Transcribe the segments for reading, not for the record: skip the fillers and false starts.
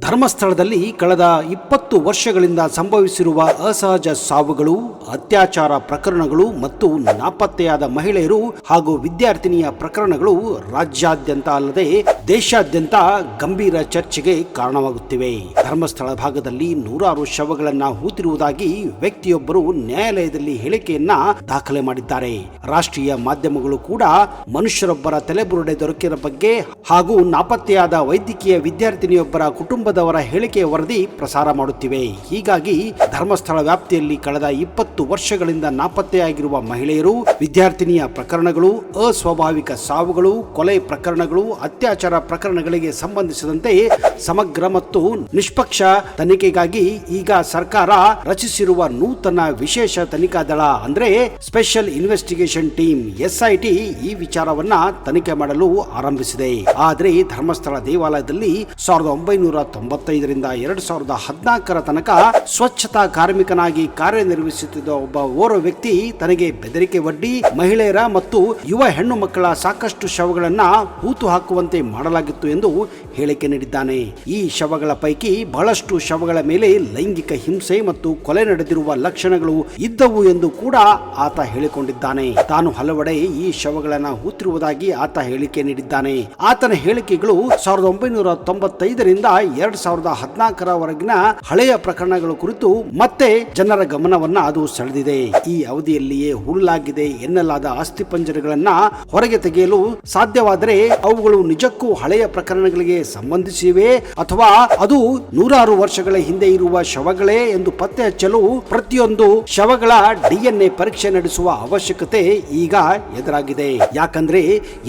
ಧರ್ಮಸ್ಥಳದಲ್ಲಿ ಕಳೆದ 20 ವರ್ಷಗಳಿಂದ ಸಂಭವಿಸಿರುವ ಅಸಹಜ ಸಾವುಗಳು, ಅತ್ಯಾಚಾರ ಪ್ರಕರಣಗಳು ಮತ್ತು ನಾಪತ್ತೆಯಾದ ಮಹಿಳೆಯರು ಹಾಗೂ ವಿದ್ಯಾರ್ಥಿನಿಯ ಪ್ರಕರಣಗಳು ರಾಜ್ಯಾದ್ಯಂತ ಅಲ್ಲದೆ ದೇಶಾದ್ಯಂತ ಗಂಭೀರ ಚರ್ಚೆಗೆ ಕಾರಣವಾಗುತ್ತಿವೆ. ಧರ್ಮಸ್ಥಳ ಭಾಗದಲ್ಲಿ ನೂರಾರು ಶವಗಳನ್ನ ಹೂತಿರುವುದಾಗಿ ವ್ಯಕ್ತಿಯೊಬ್ಬರು ನ್ಯಾಯಾಲಯದಲ್ಲಿ ಹೇಳಿಕೆಯನ್ನ ದಾಖಲೆ ಮಾಡಿದ್ದಾರೆ. ರಾಷ್ಟ್ರೀಯ ಮಾಧ್ಯಮಗಳು ಕೂಡ ಮನುಷ್ಯರೊಬ್ಬರ ತಲೆಬುರುಡೆ ದೊರಕಿದ ಬಗ್ಗೆ ಹಾಗೂ ನಾಪತ್ತೆಯಾದ ವೈದ್ಯಕೀಯ ವಿದ್ಯಾರ್ಥಿನಿಯೊಬ್ಬರ ಕುಟುಂಬದವರ ಹೇಳಿಕೆಯ ವರದಿ ಪ್ರಸಾರ ಮಾಡುತ್ತಿವೆ. ಹೀಗಾಗಿ ಧರ್ಮಸ್ಥಳ ವ್ಯಾಪ್ತಿಯಲ್ಲಿ ಕಳೆದ 20 ವರ್ಷಗಳಿಂದ ನಾಪತ್ತೆಯಾಗಿರುವ ಮಹಿಳೆಯರು, ವಿದ್ಯಾರ್ಥಿನಿಯ ಪ್ರಕರಣಗಳು, ಅಸ್ವಾಭಾವಿಕ ಸಾವುಗಳು, ಕೊಲೆ ಪ್ರಕರಣಗಳು, ಅತ್ಯಾಚಾರ ಪ್ರಕರಣಗಳಿಗೆ ಸಂಬಂಧಿಸಿದಂತೆ ಸಮಗ್ರ ಮತ್ತು ನಿಷ್ಪಕ್ಷ ತನಿಖೆಗಾಗಿ ಈಗ ಸರ್ಕಾರ ರಚಿಸಿರುವ ನೂತನ ವಿಶೇಷ ತನಿಖಾ ದಳ ಅಂದ್ರೆ ಸ್ಪೆಷಲ್ ಇನ್ವೆಸ್ಟಿಗೇಷನ್ ಟೀಮ್ SIT ಈ ವಿಚಾರವನ್ನ ತನಿಖೆ ಮಾಡಲು ಆರಂಭಿಸಿದೆ. ಆದರೆ ಧರ್ಮಸ್ಥಳ ದೇವಾಲಯದಲ್ಲಿ 1995ರಿಂದ 2014ರ ತನಕ ಸ್ವಚ್ಛತಾ ಕಾರ್ಮಿಕನಾಗಿ ಕಾರ್ಯನಿರ್ವಹಿಸುತ್ತಿದ್ದ ಓರ್ವ ವ್ಯಕ್ತಿ ತನಗೆ ಬೆದರಿಕೆ ಒಡ್ಡಿ ಮಹಿಳೆಯರ ಮತ್ತು ಯುವ ಹೆಣ್ಣು ಮಕ್ಕಳ ಸಾಕಷ್ಟು ಶವಗಳನ್ನ ಹೂತು ಹಾಕುವಂತೆ ಮಾಡಲಾಗಿತ್ತು ಎಂದು ಹೇಳಿಕೆ ನೀಡಿದ್ದಾನೆ. ಈ ಶವಗಳ ಪೈಕಿ ಬಹಳಷ್ಟು ಶವಗಳ ಮೇಲೆ ಲೈಂಗಿಕ ಹಿಂಸೆ ಮತ್ತು ಕೊಲೆ ನಡೆದಿರುವ ಲಕ್ಷಣಗಳು ಇದ್ದವು ಎಂದು ಕೂಡ ಆತ ಹೇಳಿಕೊಂಡಿದ್ದಾನೆ. ತಾನು ಹಲವೆಡೆ ಈ ಶವಗಳನ್ನ ಹೂತಿರುವುದಾಗಿ ಆತ ಹೇಳಿಕೆ ನೀಡಿದ್ದಾನೆ. ಆತನ ಹೇಳಿಕೆಗಳು 1995ರಿಂದ 2014ರವರೆಗಿನ ಹಳೆಯ ಪ್ರಕರಣಗಳ ಕುರಿತು ಮತ್ತೆ ಜನರ ಗಮನವನ್ನ ಅದು ಸೆಳೆದಿದೆ. ಈ ಅವಧಿಯಲ್ಲಿಯೇ ಹೂಳಲಾಗಿದೆ ಎನ್ನಲಾದ ಅಸ್ಥಿಪಂಜರಗಳನ್ನ ಹೊರಗೆ ತೆಗೆಯಲು ಸಾಧ್ಯವಾದರೆ ಅವುಗಳು ನಿಜಕ್ಕೂ ಹಳೆಯ ಪ್ರಕರಣಗಳಿಗೆ ಸಂಬಂಧಿಸಿವೆ ಅಥವಾ ಅದು ನೂರಾರು ವರ್ಷಗಳ ಹಿಂದೆ ಇರುವ ಶವಗಳೇ ಎಂದು ಪತ್ತೆ ಹಚ್ಚಲು ಪ್ರತಿಯೊಂದು ಶವಗಳ DNA ಪರೀಕ್ಷೆ ನಡೆಸುವ ಅವಶ್ಯಕತೆ ಈಗ ಎದುರಾಗಿದೆ. ಯಾಕಂದ್ರೆ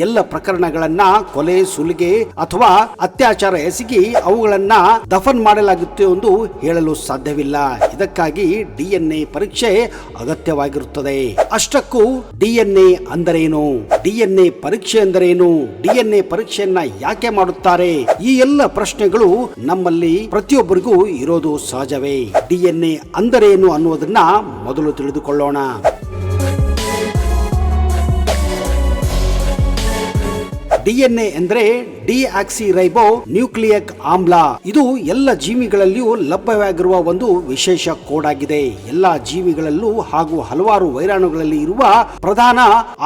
ಎಲ್ಲ ಪ್ರಕರಣಗಳನ್ನ ಕೊಲೆ, ಸುಲಿಗೆ ಅಥವಾ ಅತ್ಯಾಚಾರ ಎಸಗಿ ಅವುಗಳನ್ನ ದಫನ್ ಮಾಡಲಾಗುತ್ತೆ ಎಂದು ಹೇಳಲು ಸಾಧ್ಯವಿಲ್ಲ. ಇದಕ್ಕಾಗಿ DNA ಪರೀಕ್ಷೆ ಅಗತ್ಯವಾಗಿರುತ್ತದೆ. ಅಷ್ಟಕ್ಕೂ DNA ಅಂದರೇನು, DNA ಪರೀಕ್ಷೆ ಎಂದರೇನು, DNA ಪರೀಕ್ಷೆಯನ್ನ ಯಾಕೆ ಮಾಡುತ್ತಾರೆ, ಈ ಎಲ್ಲ ಪ್ರಶ್ನೆಗಳು ನಮ್ಮಲ್ಲಿ ಪ್ರತಿಯೊಬ್ಬರಿಗೂ ಇರೋದು ಸಹಜವೇ. DNA ಅಂದರೇನು ಅನ್ನುವುದನ್ನ ಮೊದಲು ತಿಳಿದುಕೊಳ್ಳೋಣ. DNA ಎಂದರೆ ಡಿಆಕ್ಸಿರೈಬೋ ನ್ಯೂಕ್ಲಿಯಿಕ್ ಆಮ್ಲ. ಇದು ಎಲ್ಲ ಜೀವಿಗಳಲ್ಲಿಯೂ ಲಭ್ಯವಾಗಿರುವ ಒಂದು ವಿಶೇಷ ಕೋಡ್ ಆಗಿದೆ. ಎಲ್ಲಾ ಜೀವಿಗಳಲ್ಲೂ ಹಾಗೂ ಹಲವಾರು ವೈರಾಣುಗಳಲ್ಲಿ ಇರುವ ಪ್ರಧಾನ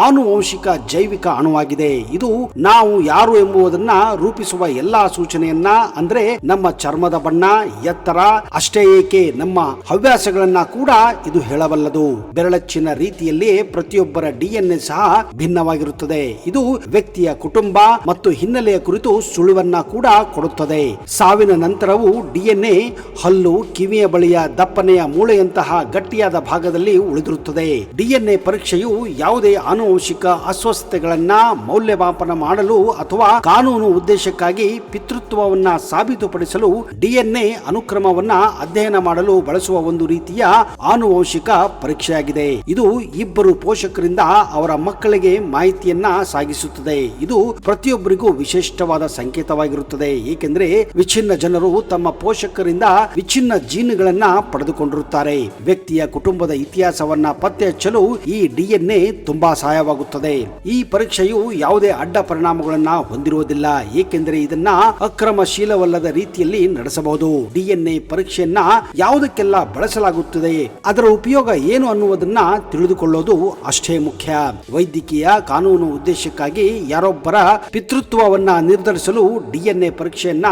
ಆನುವಂಶಿಕ ಜೈವಿಕ ಅಣುವಾಗಿದೆ. ಇದು ನಾವು ಯಾರು ಎಂಬುದನ್ನ ರೂಪಿಸುವ ಎಲ್ಲಾ ಸೂಚನೆಯನ್ನ ಅಂದ್ರೆ ನಮ್ಮ ಚರ್ಮದ ಬಣ್ಣ, ಎತ್ತರ ಅಷ್ಟೇ ಏಕೆ ನಮ್ಮ ಹವ್ಯಾಸಗಳನ್ನ ಕೂಡ ಇದು ಹೇಳಬಲ್ಲದು. ಬೆರಳಚ್ಚಿನ ರೀತಿಯಲ್ಲಿ ಪ್ರತಿಯೊಬ್ಬರ DNA ಸಹ ಭಿನ್ನವಾಗಿರುತ್ತದೆ. ಇದು ವ್ಯಕ್ತಿಯ ಕುಟುಂಬ ಮತ್ತು ಹಿನ್ನೆಲೆಯ ಕುರಿತು ಸುಳಿವನ್ನ ಕೂಡ ಕೊಡುತ್ತದೆ. ಸಾವಿನ ನಂತರವೂ DNA ಹಲ್ಲು, ಕಿವಿಯ ಬಳಿಯ ದಪ್ಪನೆಯ ಮೂಳೆಯಂತಹ ಗಟ್ಟಿಯಾದ ಭಾಗದಲ್ಲಿ ಉಳಿದಿರುತ್ತದೆ. DNA ಪರೀಕ್ಷೆಯು ಯಾವುದೇ ಆನುವಂಶಿಕ ಅಸ್ವಸ್ಥತೆಗಳನ್ನ ಮೌಲ್ಯಮಾಪನ ಮಾಡಲು ಅಥವಾ ಕಾನೂನು ಉದ್ದೇಶಕ್ಕಾಗಿ ಪಿತೃತ್ವವನ್ನ ಸಾಬೀತುಪಡಿಸಲು DNA ಅನುಕ್ರಮವನ್ನ ಅಧ್ಯಯನ ಮಾಡಲು ಬಳಸುವ ಒಂದು ರೀತಿಯ ಆನುವಂಶಿಕ ಪರೀಕ್ಷೆಯಾಗಿದೆ. ಇದು ಇಬ್ಬರು ಪೋಷಕರಿಂದ ಅವರ ಮಕ್ಕಳಿಗೆ ಮಾಹಿತಿಯನ್ನ ಸಾಗಿಸುತ್ತದೆ. ಇದು ಪ್ರತಿಯೊಬ್ಬರಿಗೂ ವಿಶಿಷ್ಟವಾದ ಸಂಕೇತವಾಗಿರುತ್ತದೆ. ಏಕೆಂದರೆ ವಿಚ್ಛಿನ್ನ ಜನರು ತಮ್ಮ ಪೋಷಕರಿಂದ ವಿಚ್ಛಿನ್ನ ಜೀನ್ಗಳನ್ನ ಪಡೆದುಕೊಂಡಿರುತ್ತಾರೆ. ವ್ಯಕ್ತಿಯ ಕುಟುಂಬದ ಇತಿಹಾಸವನ್ನ ಪತ್ತೆ ಹಚ್ಚಲು ಈ DNA ತುಂಬಾ ಸಹಾಯವಾಗುತ್ತದೆ. ಈ ಪರೀಕ್ಷೆಯು ಯಾವುದೇ ಅಡ್ಡ ಪರಿಣಾಮಗಳನ್ನ ಹೊಂದಿರುವುದಿಲ್ಲ, ಏಕೆಂದರೆ ಇದನ್ನ ಅಕ್ರಮಶೀಲವಲ್ಲದ ರೀತಿಯಲ್ಲಿ ನಡೆಸಬಹುದು. DNA ಪರೀಕ್ಷೆಯನ್ನ ಯಾವುದಕ್ಕೆಲ್ಲ ಬಳಸಲಾಗುತ್ತದೆ, ಅದರ ಉಪಯೋಗ ಏನು ಅನ್ನುವುದನ್ನ ತಿಳಿದುಕೊಳ್ಳೋದು ಅಷ್ಟೇ ಮುಖ್ಯ. ವೈದ್ಯಕೀಯ ಕಾನೂನು ಉದ್ದೇಶಕ್ಕಾಗಿ ಯಾರೊಬ್ಬರ ಪಿತೃತ್ವವನ್ನ ನಿರ್ಧರಿಸಲು DNA ಪರೀಕ್ಷೆಯನ್ನ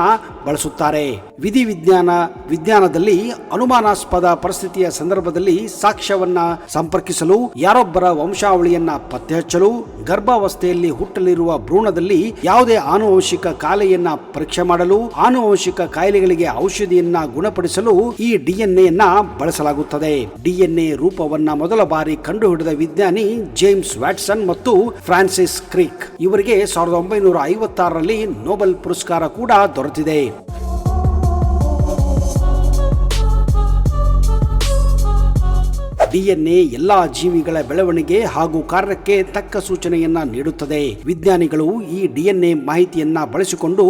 ಬಳಸುತ್ತಾರೆ. ವಿಜ್ಞಾನದಲ್ಲಿ ಅನುಮಾನಾಸ್ಪದ ಪರಿಸ್ಥಿತಿಯ ಸಂದರ್ಭದಲ್ಲಿ ಸಾಕ್ಷ್ಯವನ್ನ ಸಂಪರ್ಕಿಸಲು, ಯಾರೊಬ್ಬರ ವಂಶಾವಳಿಯನ್ನ ಪತ್ತೆ ಹಚ್ಚಲು, ಗರ್ಭಾವಸ್ಥೆಯಲ್ಲಿ ಹುಟ್ಟಲಿರುವ ಭ್ರೂಣದಲ್ಲಿ ಯಾವುದೇ ಆನುವಂಶಿಕ ಕಾಯಿಲೆಯನ್ನ ಪರೀಕ್ಷೆ ಮಾಡಲು, ಆನುವಂಶಿಕ ಕಾಯಿಲೆಗಳಿಗೆ ಔಷಧಿಯನ್ನ ಗುಣಪಡಿಸಲು ಈ DNAಯನ್ನ ಬಳಸಲಾಗುತ್ತದೆ. DNA ರೂಪವನ್ನ ಮೊದಲ ಬಾರಿ ಕಂಡುಹಿಡಿದ ವಿಜ್ಞಾನಿ ಜೇಮ್ಸ್ ವ್ಯಾಟ್ಸನ್ ಮತ್ತು ಫ್ರಾನ್ಸಿಸ್ ಕ್ರಿಕ್. ಇವರಿಗೆ 1956ರಲ್ಲಿ ನೊಬೆಲ್ ಪುರಸ್ಕಾರ ಕೂಡ ದೊರೆತಿದೆ. ಡಿಎನ್ಎ ಎಲ್ಲಾ ಜೀವಿಗಳ ಬೆಳವಣಿಗೆ ಹಾಗೂ ಕಾರ್ಯಕ್ಕೆ ತಕ್ಕ ಸೂಚನೆಯನ್ನ ನೀಡುತ್ತದೆ. ವಿಜ್ಞಾನಿಗಳು ಈ ಡಿಎನ್ಎ ಮಾಹಿತಿಯನ್ನ ಬಳಸಿಕೊಂಡು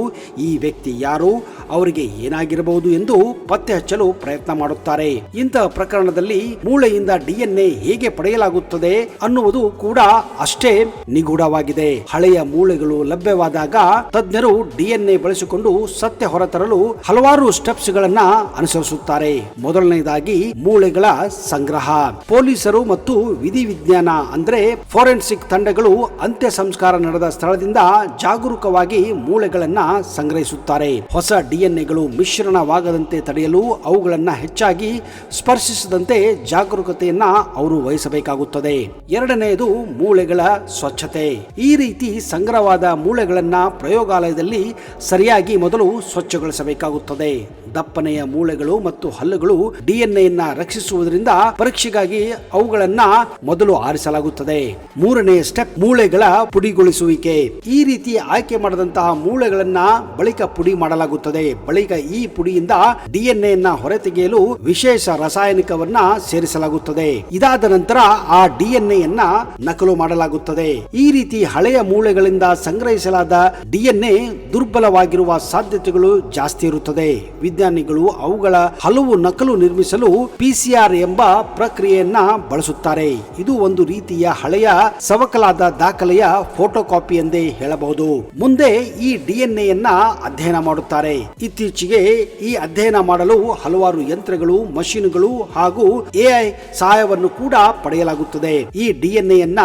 ಈ ವ್ಯಕ್ತಿ ಯಾರು, ಅವರಿಗೆ ಏನಾಗಿರಬಹುದು ಎಂದು ಪತ್ತೆ ಹಚ್ಚಲು ಪ್ರಯತ್ನ ಮಾಡುತ್ತಾರೆ. ಇಂತಹ ಪ್ರಕರಣದಲ್ಲಿ ಮೂಳೆಯಿಂದ ಡಿಎನ್ಎ ಹೇಗೆ ಪಡೆಯಲಾಗುತ್ತದೆ ಅನ್ನುವುದು ಕೂಡ ಅಷ್ಟೇ ನಿಗೂಢವಾಗಿದೆ. ಹಳೆಯ ಮೂಳೆಗಳು ಲಭ್ಯವಾದಾಗ ತಜ್ಞರು ಡಿಎನ್ಎ ಬಳಸಿಕೊಂಡು ಸತ್ಯ ಹೊರತರಲು ಹಲವಾರು ಸ್ಟೆಪ್ಸ್ ಗಳನ್ನ ಅನುಸರಿಸುತ್ತಾರೆ. ಮೊದಲನೇದಾಗಿ ಮೂಳೆಗಳ ಸಂಗ್ರಹ. ಪೊಲೀಸರು ಮತ್ತು ವಿಧಿವಿಜ್ಞಾನ ಅಂದ್ರೆ ಫೋರೆನ್ಸಿಕ್ ತಂಡಗಳು ಅಂತ್ಯ ಸಂಸ್ಕಾರ ನಡೆದ ಸ್ಥಳದಿಂದ ಜಾಗರೂಕವಾಗಿ ಮೂಳೆಗಳನ್ನ ಸಂಗ್ರಹಿಸುತ್ತಾರೆ. ಹೊಸ ಡಿಎನ್ಎಗಳು ಮಿಶ್ರಣವಾಗದಂತೆ ತಡೆಯಲು ಅವುಗಳನ್ನ ಹೆಚ್ಚಾಗಿ ಸ್ಪರ್ಶಿಸದಂತೆ ಜಾಗರೂಕತೆಯನ್ನ ಅವರು ವಹಿಸಬೇಕಾಗುತ್ತದೆ. ಎರಡನೆಯದು ಮೂಳೆಗಳ ಸ್ವಚ್ಛತೆ. ಈ ರೀತಿ ಸಂಗ್ರಹವಾದ ಮೂಳೆಗಳನ್ನ ಪ್ರಯೋಗಾಲಯದಲ್ಲಿ ಸರಿಯಾಗಿ ಮೊದಲು ಸ್ವಚ್ಛಗೊಳಿಸಬೇಕಾಗುತ್ತದೆ. ದಪ್ಪನೆಯ ಮೂಳೆಗಳು ಮತ್ತು ಹಲ್ಲುಗಳು ಡಿಎನ್ಎಯನ್ನ ರಕ್ಷಿಸುವುದರಿಂದ ಪರೀಕ್ಷೆಗಾಗಿ ಅವುಗಳನ್ನ ಮೊದಲು ಆರಿಸಲಾಗುತ್ತದೆ. ಮೂರನೇ ಸ್ಟೆಪ್ ಮೂಳೆಗಳ ಪುಡಿಗೊಳಿಸುವಿಕೆ. ಈ ರೀತಿ ಆಯ್ಕೆ ಮಾಡಿದಂತಹ ಮೂಳೆಗಳನ್ನ ಬಳಿಕ ಪುಡಿ ಮಾಡಲಾಗುತ್ತದೆ. ಬಳಿಕ ಈ ಪುಡಿಯಿಂದ ಡಿಎನ್ಎಯನ್ನ ಹೊರತೆಗೆಯಲು ವಿಶೇಷ ರಾಸಾಯನಿಕವನ್ನ ಸೇರಿಸಲಾಗುತ್ತದೆ. ಇದಾದ ನಂತರ ಆ ಡಿಎನ್ಎಯನ್ನ ನಕಲು ಮಾಡಲಾಗುತ್ತದೆ. ಈ ರೀತಿ ಹಳೆಯ ಮೂಳೆಗಳಿಂದ ಸಂಗ್ರಹಿಸಲಾದ ಡಿಎನ್ಎ ದುರ್ಬಲವಾಗಿರುವ ಸಾಧ್ಯತೆಗಳು ಜಾಸ್ತಿ ಇರುತ್ತದೆ. ವಿಜ್ಞಾನಿಗಳು ಅವುಗಳ ಹಲವು ನಕಲು ನಿರ್ಮಿಸಲು ಪಿಸಿಆರ್ ಎಂಬ ಪ್ರಕ್ರಿಯೆಯನ್ನ ಬಳಸುತ್ತಾರೆ. ಇದು ಒಂದು ರೀತಿಯ ಹಳೆಯ ಸವಕಲಾದ ದಾಖಲೆಯ ಫೋಟೋಕಾಪಿ ಎಂದೇ ಹೇಳಬಹುದು. ಮುಂದೆ ಈ ಡಿಎನ್ಎಯನ್ನ ಅಧ್ಯಯನ ಮಾಡುತ್ತಾರೆ. ಇತ್ತೀಚೆಗೆ ಈ ಅಧ್ಯಯನ ಮಾಡಲು ಹಲವಾರು ಯಂತ್ರಗಳು, ಮಷೀನ್ಗಳು ಹಾಗೂ ಎಐ ಸಹಾಯವನ್ನು ಕೂಡ ಪಡೆಯಲಾಗುತ್ತದೆ. ಈ ಡಿಎನ್ಎಯನ್ನ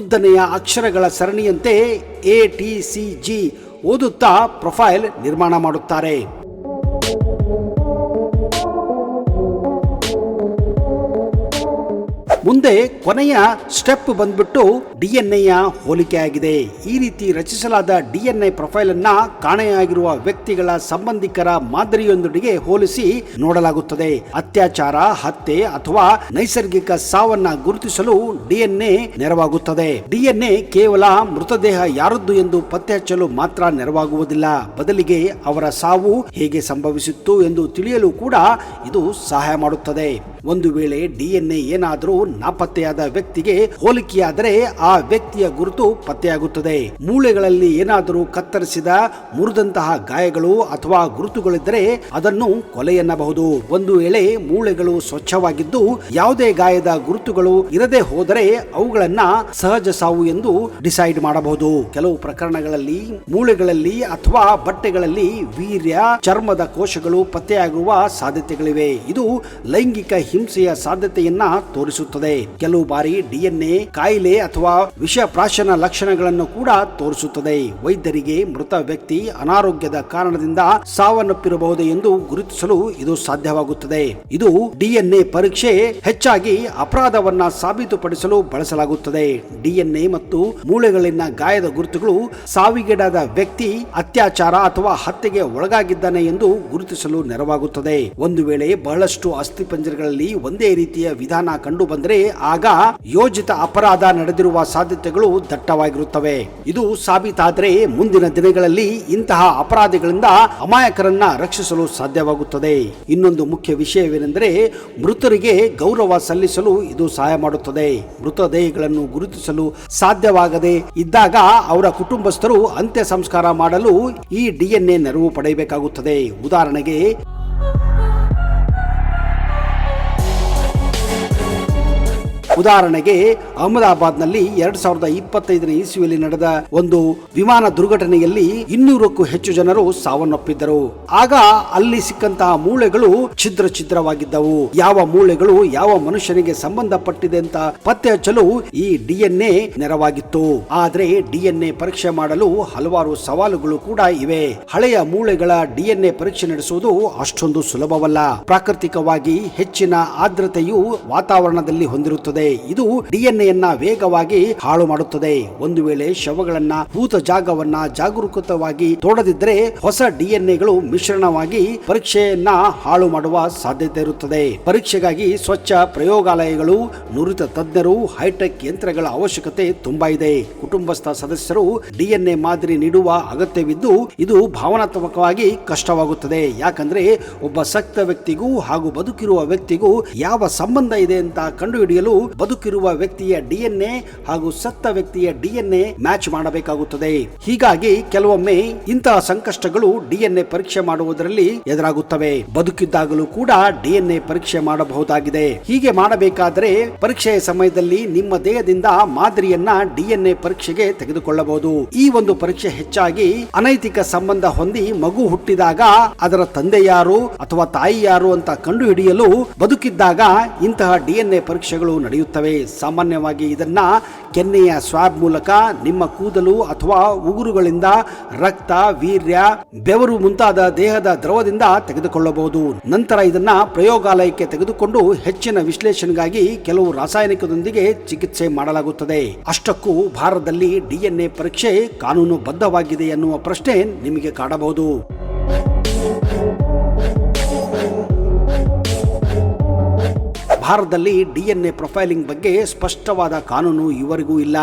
ಉದ್ದನೆಯ ಅಕ್ಷರಗಳ ಸರಣಿಯಂತೆ ATCG ಓದುತ್ತಾ ಪ್ರೊಫೈಲ್ ನಿರ್ಮಾಣ ಮಾಡುತ್ತಾರೆ. ಮುಂದೆ ಕೊನೆಯ ಸ್ಟೆಪ್ ಬಂದ್ಬಿಟ್ಟು ಡಿಎನ್ಎಯ ಹೋಲಿಕೆಯಾಗಿದೆ. ಈ ರೀತಿ ರಚಿಸಲಾದ ಡಿಎನ್ಎ ಪ್ರೊಫೈಲ್ ಅನ್ನ ಕಾಣೆಯಾಗಿರುವ ವ್ಯಕ್ತಿಗಳ ಸಂಬಂಧಿಕರ ಮಾದರಿಯೊಂದಿಗೆ ಹೋಲಿಸಿ ನೋಡಲಾಗುತ್ತದೆ. ಅತ್ಯಾಚಾರ, ಹತ್ಯೆ ಅಥವಾ ನೈಸರ್ಗಿಕ ಸಾವನ್ನ ಗುರುತಿಸಲು ಡಿಎನ್ಎ ನೆರವಾಗುತ್ತದೆ. ಡಿಎನ್ಎ ಕೇವಲ ಮೃತದೇಹ ಯಾರದ್ದು ಎಂದು ಪತ್ತೆ ಹಚ್ಚಲು ಮಾತ್ರ ನೆರವಾಗುವುದಿಲ್ಲ, ಬದಲಿಗೆ ಅವರ ಸಾವು ಹೇಗೆ ಸಂಭವಿಸಿತ್ತು ಎಂದು ತಿಳಿಯಲು ಕೂಡ ಇದು ಸಹಾಯ ಮಾಡುತ್ತದೆ. ಒಂದು ವೇಳೆ ಡಿಎನ್ಎ ಏನಾದರೂ ನಾಪತ್ತೆಯಾದ ವ್ಯಕ್ತಿಗೆ ಹೋಲಿಕೆಯಾದರೆ ಆ ವ್ಯಕ್ತಿಯ ಗುರುತು ಪತ್ತೆಯಾಗುತ್ತದೆ. ಮೂಳೆಗಳಲ್ಲಿ ಏನಾದರೂ ಕತ್ತರಿಸಿದ, ಮುರಿದಂತಹ ಗಾಯಗಳು ಅಥವಾ ಗುರುತುಗಳಿದ್ದರೆ ಅದನ್ನು ಕೊಲೆ ಎನ್ನಬಹುದು. ಒಂದು ವೇಳೆ ಮೂಳೆಗಳು ಸ್ವಚ್ಛವಾಗಿದ್ದು ಯಾವುದೇ ಗಾಯದ ಗುರುತುಗಳು ಇರದೆ ಹೋದರೆ ಅವುಗಳನ್ನ ಸಹಜ ಸಾವು ಎಂದು ಡಿಸೈಡ್ ಮಾಡಬಹುದು. ಕೆಲವು ಪ್ರಕರಣಗಳಲ್ಲಿ ಮೂಳೆಗಳಲ್ಲಿ ಅಥವಾ ಬಟ್ಟೆಗಳಲ್ಲಿ ವೀರ್ಯ, ಚರ್ಮದ ಕೋಶಗಳು ಪತ್ತೆಯಾಗುವ ಸಾಧ್ಯತೆಗಳಿವೆ. ಇದು ಲೈಂಗಿಕ ಹಿಂಸೆಯ ಸಾಧ್ಯತೆಯನ್ನ ತೋರಿಸುತ್ತದೆ. ಕೆಲವು ಬಾರಿ ಡಿಎನ್ಎ ಕಾಯಿಲೆ ಅಥವಾ ವಿಷಪ್ರಾಶನ ಲಕ್ಷಣಗಳನ್ನು ಕೂಡ ತೋರಿಸುತ್ತದೆ. ವೈದ್ಯರಿಗೆ ಮೃತ ವ್ಯಕ್ತಿ ಅನಾರೋಗ್ಯದ ಕಾರಣದಿಂದ ಸಾವನ್ನಪ್ಪಿರಬಹುದು ಎಂದು ಗುರುತಿಸಲು ಇದು ಸಾಧ್ಯವಾಗುತ್ತದೆ. ಇದು ಡಿಎನ್ಎ ಪರೀಕ್ಷೆ ಹೆಚ್ಚಾಗಿ ಅಪರಾಧವನ್ನ ಸಾಬೀತುಪಡಿಸಲು ಬಳಸಲಾಗುತ್ತದೆ. ಡಿಎನ್ಎ ಮತ್ತು ಮೂಳೆಗಳಲ್ಲಿನ ಗಾಯದ ಗುರುತುಗಳು ಸಾವಿಗೀಡಾದ ವ್ಯಕ್ತಿ ಅತ್ಯಾಚಾರ ಅಥವಾ ಹತ್ಯೆಗೆ ಒಳಗಾಗಿದ್ದಾನೆ ಎಂದು ಗುರುತಿಸಲು ನೆರವಾಗುತ್ತದೆ. ಒಂದು ವೇಳೆ ಬಹಳಷ್ಟು ಅಸ್ಥಿಪಂಜರಗಳಲ್ಲಿ ಒಂದೇ ರೀತಿಯ ವಿಧಾನ ಕಂಡು ಬಂದರೆ ಆಗ ಯೋಜಿತ ಅಪರಾಧ ನಡೆದಿರುವ ಸಾಧ್ಯತೆಗಳು ದಟ್ಟವಾಗಿರುತ್ತವೆ. ಇದು ಸಾಬೀತಾದರೆ ಮುಂದಿನ ದಿನಗಳಲ್ಲಿ ಇಂತಹ ಅಪರಾಧಿಗಳಿಂದ ಅಮಾಯಕರನ್ನ ರಕ್ಷಿಸಲು ಸಾಧ್ಯವಾಗುತ್ತದೆ. ಇನ್ನೊಂದು ಮುಖ್ಯ ವಿಷಯವೇನೆಂದರೆ ಮೃತರಿಗೆ ಗೌರವ ಸಲ್ಲಿಸಲು ಇದು ಸಹಾಯ ಮಾಡುತ್ತದೆ. ಮೃತದೇಹಗಳನ್ನು ಗುರುತಿಸಲು ಸಾಧ್ಯವಾಗದೆ ಇದ್ದಾಗ ಅವರ ಕುಟುಂಬಸ್ಥರು ಅಂತ್ಯ ಸಂಸ್ಕಾರ ಮಾಡಲು ಈ ಡಿಎನ್ಎ ನೆರವು ಪಡೆಯಬೇಕಾಗುತ್ತದೆ. ಉದಾಹರಣೆಗೆ ಅಹಮದಾಬಾದ್ನಲ್ಲಿ 2025ನೇ ಇಸ್ವಿಯಲ್ಲಿ ನಡೆದ ಒಂದು ವಿಮಾನ ದುರ್ಘಟನೆಯಲ್ಲಿ 200ಕ್ಕೂ ಹೆಚ್ಚು ಜನರು ಸಾವನ್ನಪ್ಪಿದ್ದರು. ಆಗ ಅಲ್ಲಿ ಸಿಕ್ಕಂತಹ ಮೂಳೆಗಳು ಛಿದ್ರವಾಗಿದ್ದವು. ಯಾವ ಮೂಳೆಗಳು ಯಾವ ಮನುಷ್ಯನಿಗೆ ಸಂಬಂಧಪಟ್ಟಿದೆ ಅಂತ ಪತ್ತೆ ಹಚ್ಚಲು ಈ ಡಿಎನ್ಎ ನೆರವಾಗಿತ್ತು. ಆದ್ರೆ ಡಿಎನ್ಎ ಪರೀಕ್ಷೆ ಮಾಡಲು ಹಲವಾರು ಸವಾಲುಗಳು ಕೂಡ ಇವೆ. ಹಳೆಯ ಮೂಳೆಗಳ ಡಿಎನ್ಎ ಪರೀಕ್ಷೆ ನಡೆಸುವುದು ಅಷ್ಟೊಂದು ಸುಲಭವಲ್ಲ. ಪ್ರಾಕೃತಿಕವಾಗಿ ಹೆಚ್ಚಿನ ಆರ್ದ್ರತೆಯು ವಾತಾವರಣದಲ್ಲಿ ಹೊಂದಿರುತ್ತದೆ. ಮಾಡುತ್ತದೆ. ಇದು ಡಿಎನ್ಎಯನ್ನ ವೇಗವಾಗಿ ಹಾಳು ಮಾಡುತ್ತದೆ. ಒಂದು ವೇಳೆ ಶವಗಳನ್ನ ಭೂತ ಜಾಗವನ್ನ ಜಾಗರೂಕತವಾಗಿ ತೋಡದಿದ್ದರೆ ಹೊಸ ಡಿಎನ್ಎಗಳು ಮಿಶ್ರಣವಾಗಿ ಪರೀಕ್ಷೆಯನ್ನ ಹಾಳು ಮಾಡುವ ಸಾಧ್ಯತೆ ಇರುತ್ತದೆ. ಪರೀಕ್ಷೆಗಾಗಿ ಸ್ವಚ್ಛ ಪ್ರಯೋಗಾಲಯಗಳು, ನುರಿತ ತಜ್ಞರು, ಹೈಟೆಕ್ ಯಂತ್ರಗಳ ಅವಶ್ಯಕತೆ ತುಂಬಾ ಇದೆ. ಕುಟುಂಬಸ್ಥ ಸದಸ್ಯರು ಡಿಎನ್ಎ ಮಾದರಿ ನೀಡುವ ಅಗತ್ಯವಿದ್ದು ಇದು ಭಾವನಾತ್ಮಕವಾಗಿ ಕಷ್ಟವಾಗುತ್ತದೆ. ಯಾಕಂದ್ರೆ ಒಬ್ಬ ಸತ್ತ ವ್ಯಕ್ತಿಗೂ ಹಾಗೂ ಬದುಕಿರುವ ವ್ಯಕ್ತಿಗೂ ಯಾವ ಸಂಬಂಧ ಇದೆ ಅಂತ ಕಂಡುಹಿಡಿಯಲು ಬದುಕಿರುವ ವ್ಯಕ್ತಿಯ ಡಿಎನ್ಎ ಹಾಗೂ ಸತ್ತ ವ್ಯಕ್ತಿಯ ಡಿಎನ್ಎ ಮ್ಯಾಚ್ ಮಾಡಬೇಕಾಗುತ್ತದೆ. ಹೀಗಾಗಿ ಕೆಲವೊಮ್ಮೆ ಇಂತಹ ಸಂಕಷ್ಟಗಳು ಡಿಎನ್ಎ ಪರೀಕ್ಷೆ ಮಾಡುವುದರಲ್ಲಿ ಎದುರಾಗುತ್ತವೆ. ಬದುಕಿದ್ದಾಗಲೂ ಕೂಡ ಡಿಎನ್ಎ ಪರೀಕ್ಷೆ ಮಾಡಬಹುದಾಗಿದೆ. ಹೀಗೆ ಮಾಡಬೇಕಾದರೆ ಪರೀಕ್ಷೆಯ ಸಮಯದಲ್ಲಿ ನಿಮ್ಮ ದೇಹದಿಂದ ಮಾದರಿಯನ್ನ ಡಿಎನ್ಎ ಪರೀಕ್ಷೆಗೆ ತೆಗೆದುಕೊಳ್ಳಬಹುದು. ಈ ಒಂದು ಪರೀಕ್ಷೆ ಹೆಚ್ಚಾಗಿ ಅನೈತಿಕ ಸಂಬಂಧ ಹೊಂದಿ ಮಗು ಹುಟ್ಟಿದಾಗ ಅದರ ತಂದೆ ಯಾರು ಅಥವಾ ತಾಯಿ ಯಾರು ಅಂತ ಕಂಡುಹಿಡಿಯಲು ಬದುಕಿದ್ದಾಗ ಇಂತಹ ಡಿಎನ್ಎ ಪರೀಕ್ಷೆಗಳು ನಡೆಯುತ್ತವೆ. ಸಾಮಾನ್ಯವಾಗಿ ಇದನ್ನ ಕೆನ್ನೆಯ ಸ್ವಾಬ್ ಮೂಲಕ, ನಿಮ್ಮ ಕೂದಲು ಅಥವಾ ಉಗುರುಗಳಿಂದ, ರಕ್ತ, ವೀರ್ಯ, ಬೆವರು ಮುಂತಾದ ದೇಹದ ದ್ರವದಿಂದ ತೆಗೆದುಕೊಳ್ಳಬಹುದು. ನಂತರ ಇದನ್ನ ಪ್ರಯೋಗಾಲಯಕ್ಕೆ ತೆಗೆದುಕೊಂಡು ಹೆಚ್ಚಿನ ವಿಶ್ಲೇಷಣೆಗಾಗಿ ಕೆಲವು ರಾಸಾಯನಿಕದೊಂದಿಗೆ ಚಿಕಿತ್ಸೆ ಮಾಡಲಾಗುತ್ತದೆ. ಅಷ್ಟಕ್ಕೂ ಭಾರತದಲ್ಲಿ ಡಿಎನ್ಎ ಪರೀಕ್ಷೆ ಕಾನೂನು ಬದ್ಧವಾಗಿದೆ ಎನ್ನುವ ಪ್ರಶ್ನೆ ನಿಮಗೆ ಕಾಡಬಹುದು. ಭಾರತದಲ್ಲಿ ಡಿಎನ್ಎ ಪ್ರೊಫೈಲಿಂಗ್ ಬಗ್ಗೆ ಸ್ಪಷ್ಟವಾದ ಕಾನೂನು ಇವರಿಗೂ ಇಲ್ಲ.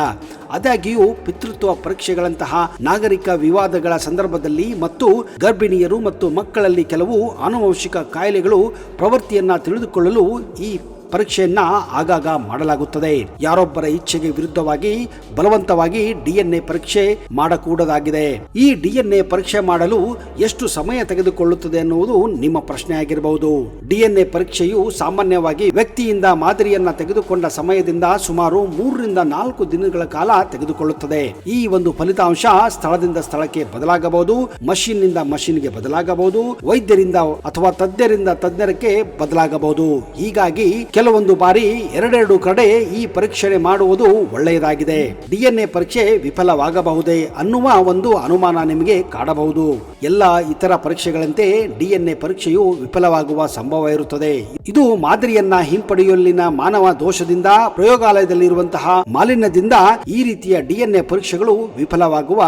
ಆದಾಗ್ಯೂ ಪಿತೃತ್ವ ಪರೀಕ್ಷೆಗಳಂತಹ ನಾಗರಿಕ ವಿವಾದಗಳ ಸಂದರ್ಭದಲ್ಲಿ ಮತ್ತು ಗರ್ಭಿಣಿಯರು ಮತ್ತು ಮಕ್ಕಳಲ್ಲಿ ಕೆಲವು ಆನುವಂಶಿಕ ಕಾಯಿಲೆಗಳು ಪ್ರವೃತ್ತಿಯನ್ನ ತಿಳಿದುಕೊಳ್ಳಲು ಈ ಪರೀಕ್ಷೆಯನ್ನ ಆಗಾಗ ಮಾಡಲಾಗುತ್ತದೆ. ಯಾರೊಬ್ಬರ ಇಚ್ಛೆಗೆ ವಿರುದ್ಧವಾಗಿ ಬಲವಂತವಾಗಿ ಡಿಎನ್ಎ ಪರೀಕ್ಷೆ ಮಾಡಕೂಡದಾಗಿದೆ. ಈ ಡಿಎನ್ಎ ಪರೀಕ್ಷೆ ಮಾಡಲು ಎಷ್ಟು ಸಮಯ ತೆಗೆದುಕೊಳ್ಳುತ್ತದೆ ಎನ್ನುವುದು ನಿಮ್ಮ ಪ್ರಶ್ನೆ ಆಗಿರಬಹುದು. ಡಿಎನ್ಎ ಪರೀಕ್ಷೆಯು ಸಾಮಾನ್ಯವಾಗಿ ವ್ಯಕ್ತಿಯಿಂದ ಮಾದರಿಯನ್ನ ತೆಗೆದುಕೊಂಡ ಸಮಯದಿಂದ ಸುಮಾರು 3 ರಿಂದ 4 ದಿನಗಳ ಕಾಲ ತೆಗೆದುಕೊಳ್ಳುತ್ತದೆ. ಈ ಒಂದು ಫಲಿತಾಂಶ ಸ್ಥಳದಿಂದ ಸ್ಥಳಕ್ಕೆ ಬದಲಾಗಬಹುದು, ಮಷೀನ್ ನಿಂದ ಮಷೀನ್ಗೆ ಬದಲಾಗಬಹುದು, ವೈದ್ಯರಿಂದ ಅಥವಾ ತಜ್ಞರಿಂದ ತಜ್ಞರಕ್ಕೆ ಬದಲಾಗಬಹುದು. ಹೀಗಾಗಿ ಕೆಲವೊಂದು ಬಾರಿ ಎರಡೆರಡು ಕಡೆ ಈ ಪರೀಕ್ಷೆ ಮಾಡುವುದು ಒಳ್ಳೆಯದಾಗಿದೆ. ಡಿಎನ್ಎ ಪರೀಕ್ಷೆ ವಿಫಲವಾಗಬಹುದೇ ಅನ್ನುವ ಒಂದು ಅನುಮಾನ ನಿಮಗೆ ಕಾಡಬಹುದು. ಎಲ್ಲ ಇತರ ಪರೀಕ್ಷೆಗಳಂತೆ ಡಿಎನ್ಎ ಪರೀಕ್ಷೆಯು ವಿಫಲವಾಗುವ ಸಂಭವ ಇರುತ್ತದೆ. ಇದು ಮಾದರಿಯನ್ನ ಹಿಂಪಡೆಯುವಲ್ಲಿನ ಮಾನವ ದೋಷದಿಂದ, ಪ್ರಯೋಗಾಲಯದಲ್ಲಿರುವಂತಹ ಮಾಲಿನ್ಯದಿಂದ ಈ ರೀತಿಯ ಡಿಎನ್ಎ ಪರೀಕ್ಷೆಗಳು ವಿಫಲವಾಗುವ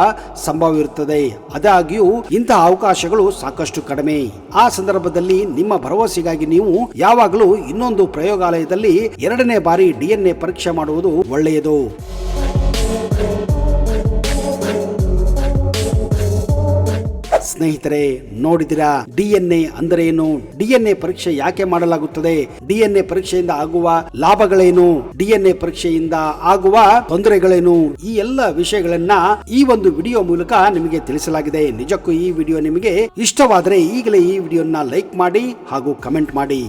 ಸಂಭವವಿರುತ್ತದೆ. ಆದಾಗ್ಯೂ ಇಂತಹ ಅವಕಾಶಗಳು ಸಾಕಷ್ಟು ಕಡಿಮೆ. ಆ ಸಂದರ್ಭದಲ್ಲಿ ನಿಮ್ಮ ಭರವಸೆಗಾಗಿ ನೀವು ಯಾವಾಗಲೂ ಇನ್ನೊಂದು ಪ್ರಯೋಗಾಲಯದಲ್ಲಿ 2ನೇ ಬಾರಿ ಡಿಎನ್ಎ ಪರೀಕ್ಷೆ ಮಾಡುವುದು ಒಳ್ಳೆಯದು. ಸ್ನೇಹಿತರೆ, ನೋಡಿದಿರಾ ಡಿಎನ್ಎ ಅಂದರೆ ಏನು? ಡಿಎನ್ಎ ಪರೀಕ್ಷೆ ಯಾಕೆ ಮಾಡಲಾಗುತ್ತದೆ? ಡಿಎನ್ಎ ಪರೀಕ್ಷೆಯಿಂದ ಆಗುವ ಲಾಭಗಳೇನು? ಡಿಎನ್ಎ ಪರೀಕ್ಷೆಯಿಂದ ಆಗುವ ತೊಂದರೆಗಳೇನು? ಈ ಎಲ್ಲ ವಿಷಯಗಳನ್ನ ಈ ಒಂದು ವಿಡಿಯೋ ಮೂಲಕ ನಿಮಗೆ ತಿಳಿಸಲಾಗಿದೆ. ನಿಜಕ್ಕೂ ಈ ವಿಡಿಯೋ ನಿಮಗೆ ಇಷ್ಟವಾದರೆ ಈಗಲೇ ಈ ವಿಡಿಯೋನ ಲೈಕ್ ಮಾಡಿ ಹಾಗೂ ಕಮೆಂಟ್ ಮಾಡಿ.